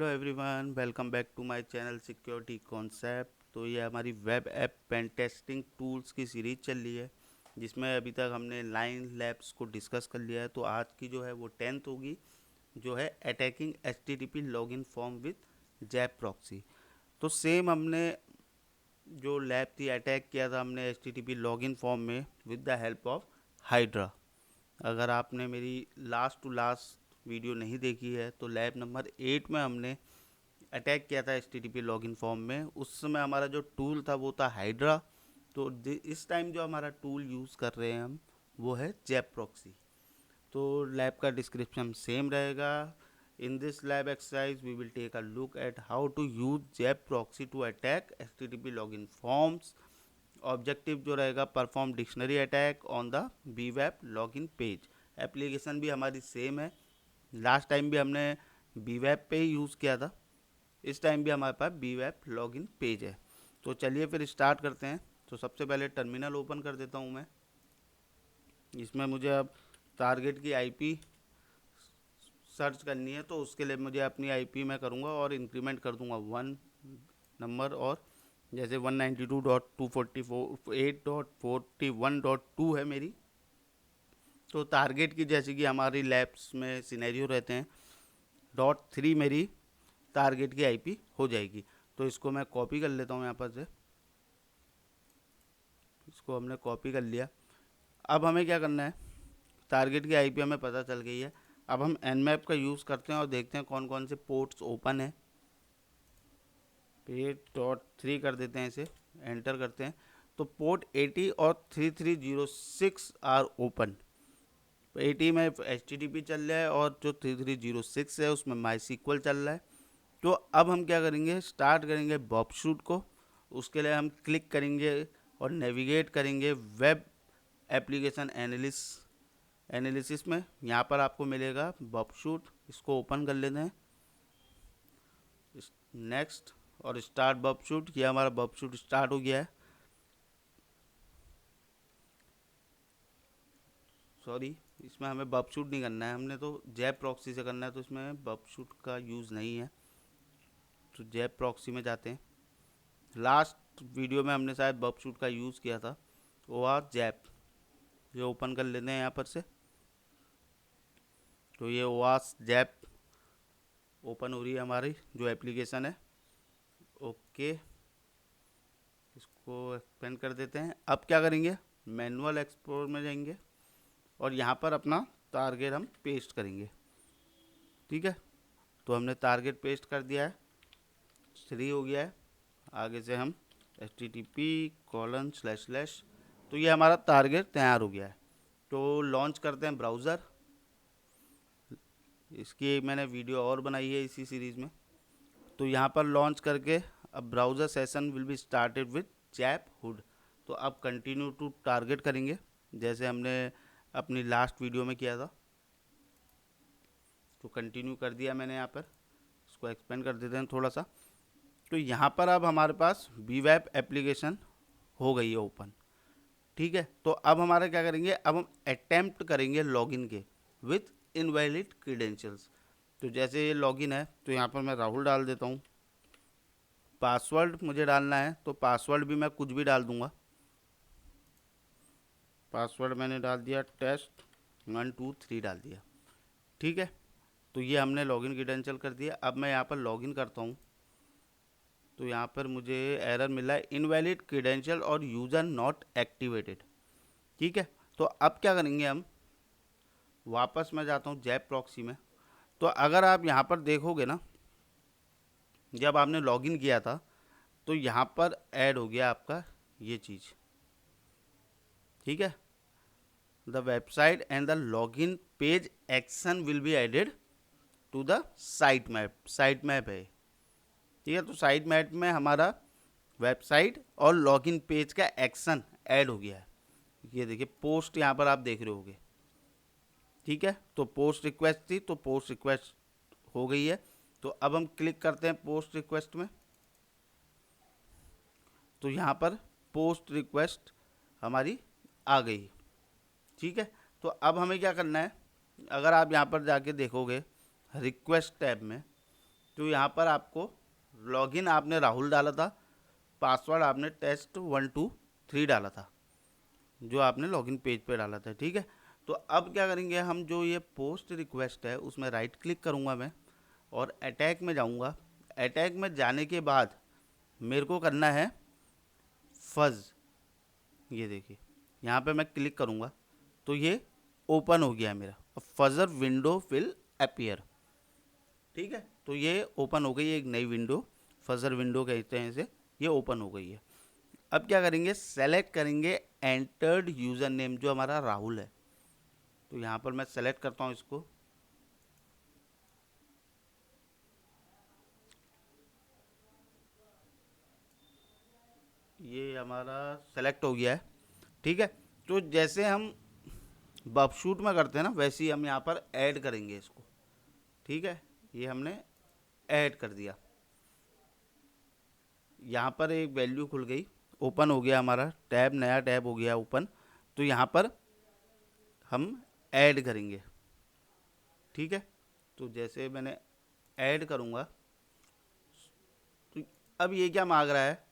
Everyone, welcome back to my channel security concept. तो ये हमारी web app pen testing tools की series चल रही है, जिसमें अभी तक हमने 9 लैब्स को डिस्कस कर लिया है। तो आज की जो है वो 10th होगी, जो है attacking HTTP login form with JAP proxy. तो सेम हमने जो लैब थी अटैक किया था हमने HTTP लॉगिन फॉर्म में with the help of hydra. अगर आपने मेरी लास्ट टू लास्ट वीडियो नहीं देखी है तो लैब नंबर 8 में हमने अटैक किया था HTTP लॉगिन फॉर्म में। उस समय हमारा जो टूल था वो था हाइड्रा। तो इस टाइम जो हमारा टूल यूज़ कर रहे हैं हम, वो है जैप प्रॉक्सी। तो लैब का डिस्क्रिप्शन सेम रहेगा। In this lab exercise we will take a look at how to use ZAP proxy to attack HTTP login forms. Objective जो रहेगा, perform dictionary attack on the bWAPP login page. Application भी हमारी same है। Last time भी हमने बीवेप पे ही use किया था, इस टाइम भी हमारे पास बीवेप लॉगिन पेज है। तो चलिए फिर स्टार्ट करते हैं। तो सबसे पहले टर्मिनल ओपन कर देता हूँ मैं। इसमें मुझे अब टारगेट की आईपी सर्च करनी है, तो उसके लिए मुझे अपनी आईपी मैं करूँगा और इंक्रीमेंट कर दूँगा 1 नंबर। और जैसे 192.244.8.41.2 है मेरी। तो टारगेट की जैसे कि हमारी लैब्स में सिनेरियो रहते हैं, .3 मेरी टारगेट की आईपी हो जाएगी। तो इसको मैं कॉपी कर लेता हूँ यहाँ पर से। इसको हमने कॉपी कर लिया। अब हमें क्या करना है, टारगेट की आईपी हमें पता चल गई है। अब हम nmap का यूज़ करते हैं और देखते हैं कौन कौन से पोर्ट्स ओपन है। 8.3 कर देते हैं इसे, एंटर करते हैं। तो पोर्ट 80 और 3306 आर ओपन। 80 में HTTP चल रहा है और जो 3306 है उसमें MySQL चल रहा है। तो अब हम क्या करेंगे, स्टार्ट करेंगे बॉबशूट को। उसके लिए हम क्लिक करेंगे और नेविगेट करेंगे वेब एप्लीकेशन एनालिसिस में। यहाँ पर आपको मिलेगा बॉबशूट, इसको ओपन कर लेते हैं। नेक्स्ट और स्टार्ट बॉबशूट, ये हमारा बॉबशूट स्टार्ट हो गया है। सॉरी, इसमें हमें बॉबशूट नहीं करना है, हमने तो जैप प्रॉक्सी से करना है, तो इसमें बॉबशूट का यूज़ नहीं है। तो जैप प्रॉक्सी में जाते हैं। लास्ट वीडियो में हमने शायद बॉबशूट का यूज़ किया था, वो आज जैप। ये ओपन कर लेते हैं यहाँ पर से। तो ये ओआस जैप ओपन हो रही है हमारी जो एप्लीकेशन है। ओके, इसको एक्सपेंड कर देते हैं। अब क्या करेंगे, मैनुअल एक्सप्लोर में जाएंगे और यहाँ पर अपना टारगेट हम पेस्ट करेंगे। ठीक है, तो हमने टारगेट पेस्ट कर दिया है, 3 हो गया है। आगे से हम http:// तो ये हमारा टारगेट तैयार हो गया है। तो लॉन्च करते हैं ब्राउज़र। इसकी मैंने वीडियो और बनाई है इसी सीरीज़ में। तो यहाँ पर लॉन्च करके अब browser session will be started with JAP hood. तो अब कंटिन्यू टू टारगेट करेंगे, जैसे हमने अपनी लास्ट वीडियो में किया था। तो कंटिन्यू कर दिया मैंने यहाँ पर। इसको एक्सपेंड कर देते हैं थोड़ा सा। तो यहाँ पर अब हमारे पास बीवेप एप्लीकेशन हो गई है ओपन। ठीक है, तो अब हमारा क्या करेंगे, अब हम अटेम्प्ट करेंगे लॉगिन के विथ इनवैलिड क्रीडेंशियल्स। तो जैसे ये लॉगिन है, तो यहाँ पर मैं राहुल डाल देता हूँ। पासवर्ड मुझे डालना है, तो पासवर्ड भी मैं कुछ भी डाल दूँगा। पासवर्ड मैंने डाल दिया, टेस्ट 1 2 3 डाल दिया। ठीक है, तो ये हमने लॉगिन क्रीडेंशियल कर दिया। अब मैं यहाँ पर लॉगिन करता हूँ। तो यहाँ पर मुझे एरर मिला है, इनवैलिड क्रीडेंशियल और यूज़र नॉट एक्टिवेटेड। ठीक है, तो अब क्या करेंगे, हम वापस मैं जाता हूँ जैप प्रॉक्सी में। तो अगर आप यहाँ पर देखोगे ना, जब आपने लॉगिन किया था तो यहाँ पर ऐड हो गया आपका ये चीज़। ठीक है, the website and the login page action will be added to the site map. Site map है, ठीक है। तो साइट मैप में हमारा वेबसाइट और लॉगिन पेज का एक्शन ऐड हो गया है। ये देखिए पोस्ट यहाँ पर आप देख रहे होगे। ठीक है, तो पोस्ट रिक्वेस्ट थी, तो पोस्ट रिक्वेस्ट हो गई है। तो अब हम क्लिक करते हैं पोस्ट रिक्वेस्ट में। तो यहाँ पर पोस्ट रिक्वेस्ट हमारी आ गई। ठीक है, तो अब हमें क्या करना है, अगर आप यहाँ पर जाके देखोगे रिक्वेस्ट टैब में, तो यहाँ पर आपको लॉगिन आपने राहुल डाला था, पासवर्ड आपने test123 डाला था, जो आपने लॉगिन पेज पे डाला था, ठीक है। तो अब क्या करेंगे हम, जो ये पोस्ट रिक्वेस्ट है उसमें राइट क्लिक करूँगा मैं और अटैक में जाऊँगा। अटैक में जाने के बाद मेरे को करना है फज़, ये देखिए यहाँ पे मैं क्लिक करूँगा तो ये ओपन हो गया मेरा, फज़र विंडो विल अपीयर, ठीक है। तो ये ओपन हो गई है एक नई विंडो, फज़र विंडो कहते हैं इसे, ये ओपन हो गई है। अब क्या करेंगे, सेलेक्ट करेंगे एंटर्ड यूज़र नेम जो हमारा राहुल है। तो यहाँ पर मैं सेलेक्ट करता हूँ इसको, ये हमारा सेलेक्ट हो गया है, ठीक है। तो जैसे हम बबशूट में करते हैं ना, वैसे ही हम यहाँ पर ऐड करेंगे इसको, ठीक है। ये हमने ऐड कर दिया, यहाँ पर एक वैल्यू खुल गई, ओपन हो गया हमारा टैब, नया टैब हो गया ओपन। तो यहाँ पर हम ऐड करेंगे, ठीक है। तो जैसे मैंने ऐड करूँगा तो अब ये क्या मांग रहा है,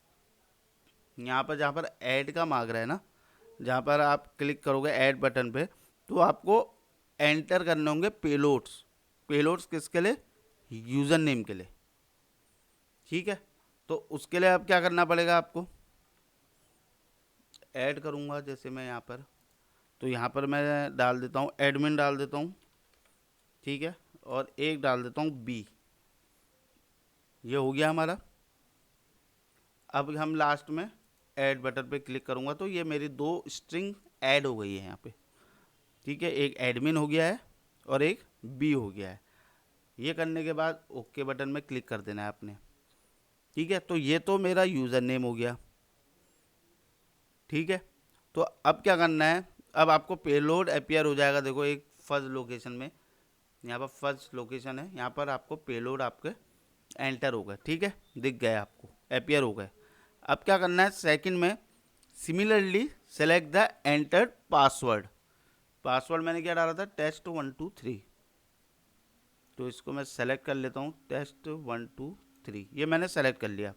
यहाँ पर जहाँ पर ऐड का मांग रहा है ना, जहाँ पर आप क्लिक करोगे ऐड बटन पे, तो आपको एंटर करने होंगे पेलोड्स। पेलोड्स किसके लिए, यूज़र नेम के लिए, ठीक है। तो उसके लिए अब क्या करना पड़ेगा आपको, ऐड करूँगा जैसे मैं यहाँ पर, तो यहाँ पर मैं डाल देता हूँ एडमिन डाल देता हूँ, ठीक है। और एक डाल देता हूँ बी, ये हो गया हमारा। अब हम लास्ट में ऐड बटन पे क्लिक करूँगा तो ये मेरी दो स्ट्रिंग ऐड हो गई है यहाँ पे, ठीक है। एक एडमिन हो गया है और एक बी हो गया है। ये करने के बाद ओके बटन में क्लिक कर देना है आपने, ठीक है। तो ये तो मेरा यूज़र नेम हो गया, ठीक है। तो अब क्या करना है, अब आपको पेलोड अपीयर हो जाएगा, देखो एक फर्स्ट लोकेशन में, यहाँ पर फर्स्ट लोकेशन है, यहाँ पर आपको पेलोड आपके एंटर हो गए, ठीक है, दिख गए आपको, अपीयर हो गए। अब क्या करना है सेकंड में, similarly select the entered password. Password मैंने क्या डाला था, test123, तो इसको मैं सेलेक्ट कर लेता हूँ, test123, ये मैंने सेलेक्ट कर लिया।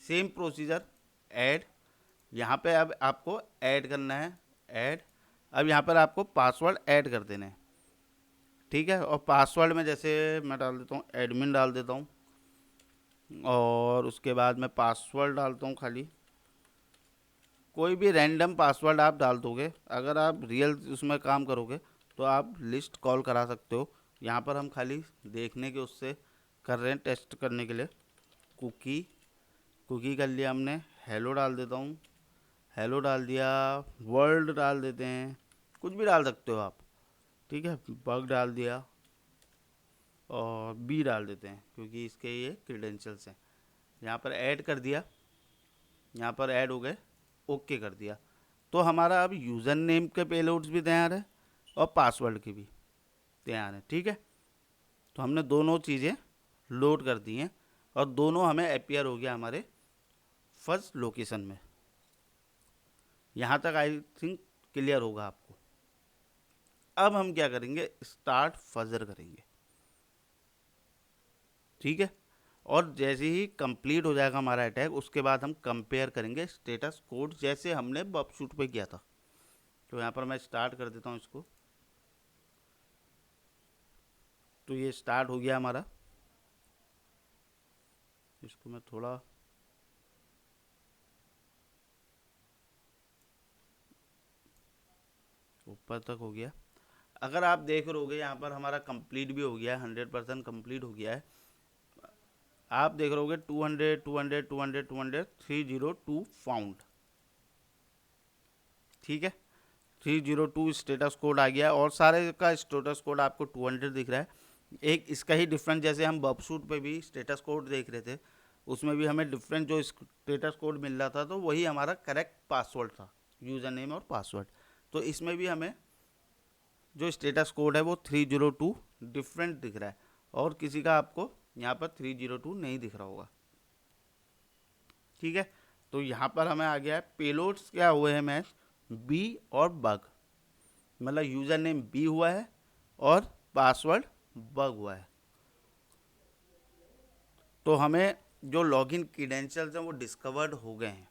सेम प्रोसीजर, ऐड, यहाँ पे अब आपको ऐड करना है, ऐड। अब यहाँ पर आपको पासवर्ड ऐड कर देना है, ठीक है। और पासवर्ड में जैसे मैं डाल देता हूँ एडमिन डाल देता हूँ, और उसके बाद मैं पासवर्ड डालता हूँ खाली, कोई भी रैंडम पासवर्ड आप डाल दोगे। अगर आप रियल उसमें काम करोगे तो आप लिस्ट कॉल करा सकते हो। यहाँ पर हम खाली देखने के उससे कर रहे हैं, टेस्ट करने के लिए। कुकी, कुकी कर लिया हमने, हेलो डाल देता हूँ, हेलो डाल दिया, वर्ल्ड डाल देते हैं, कुछ भी डाल सकते हो आप, ठीक है। बग डाल दिया और बी डाल देते हैं क्योंकि इसके ये क्रीडेंशियल्स हैं। यहाँ पर ऐड कर दिया, यहाँ पर ऐड हो गए, ओके कर दिया। तो हमारा अब यूज़र नेम के पेलोड्स भी तैयार है और पासवर्ड की भी तैयार है, ठीक है। तो हमने दोनों चीज़ें लोड कर दी हैं और दोनों हमें अपीयर हो गया हमारे फर्स्ट लोकेशन में। यहाँ तक आई थिंक क्लियर होगा आपको। अब हम क्या करेंगे, स्टार्ट फजर करेंगे, ठीक है। और जैसे ही कंप्लीट हो जाएगा हमारा अटैक, उसके बाद हम कंपेयर करेंगे स्टेटस कोड जैसे हमने बबशूट पे किया था। तो यहाँ पर मैं स्टार्ट कर देता हूँ इसको, तो ये स्टार्ट हो गया हमारा। इसको मैं थोड़ा ऊपर तक हो गया। अगर आप देख रहोगे यहाँ पर हमारा कंप्लीट भी हो गया है, 100% कंप्लीट हो गया है। आप देख रहोगे 200 200 200 200 302 फाउंड, ठीक है। 302 स्टेटस कोड आ गया और सारे का स्टेटस कोड आपको 200 दिख रहा है। एक इसका ही डिफरेंट, जैसे हम बबशूट पे भी स्टेटस कोड देख रहे थे, उसमें भी हमें डिफरेंट जो स्टेटस कोड मिल रहा था, तो वही हमारा करेक्ट पासवर्ड था, यूज़र नेम और पासवर्ड। तो इसमें भी हमें जो स्टेटस कोड है वो 302 डिफरेंट दिख रहा है और किसी का आपको यहाँ पर 302 नहीं दिख रहा होगा, ठीक है। तो यहाँ पर हमें आ गया है पेलोड्स क्या हुए हैं मैच, बी और बग, मतलब यूज़र नेम बी हुआ है और पासवर्ड बग हुआ है। तो हमें जो लॉगिन क्रीडेंशियल्स हैं वो डिस्कवर्ड हो गए हैं।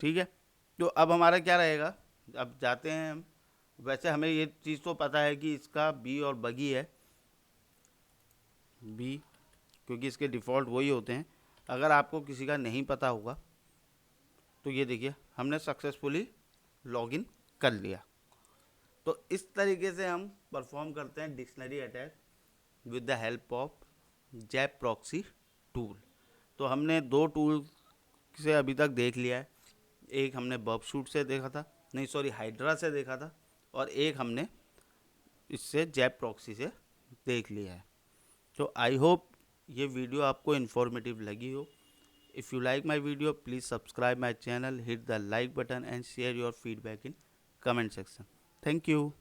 ठीक है, तो अब हमारा क्या रहेगा, अब जाते हैं हम। वैसे हमें ये चीज़ तो पता है कि इसका बी और बगी है, बी, क्योंकि इसके डिफ़ॉल्ट वही होते हैं। अगर आपको किसी का नहीं पता होगा तो ये देखिए हमने सक्सेसफुली लॉगिन कर लिया। तो इस तरीके से हम परफॉर्म करते हैं dictionary attack with the help of JAP proxy tool. तो हमने दो टूल से अभी तक देख लिया है, एक हमने बर्बशूट से देखा था, नहीं सॉरी हाइड्रा से देखा था, और एक हमने इससे जैप प्रॉक्सी से देख लिया है। तो आई होप ये वीडियो आपको इन्फॉर्मेटिव लगी हो। If you like my video please subscribe my channel, hit the like button and share your feedback in comment section. Thank you.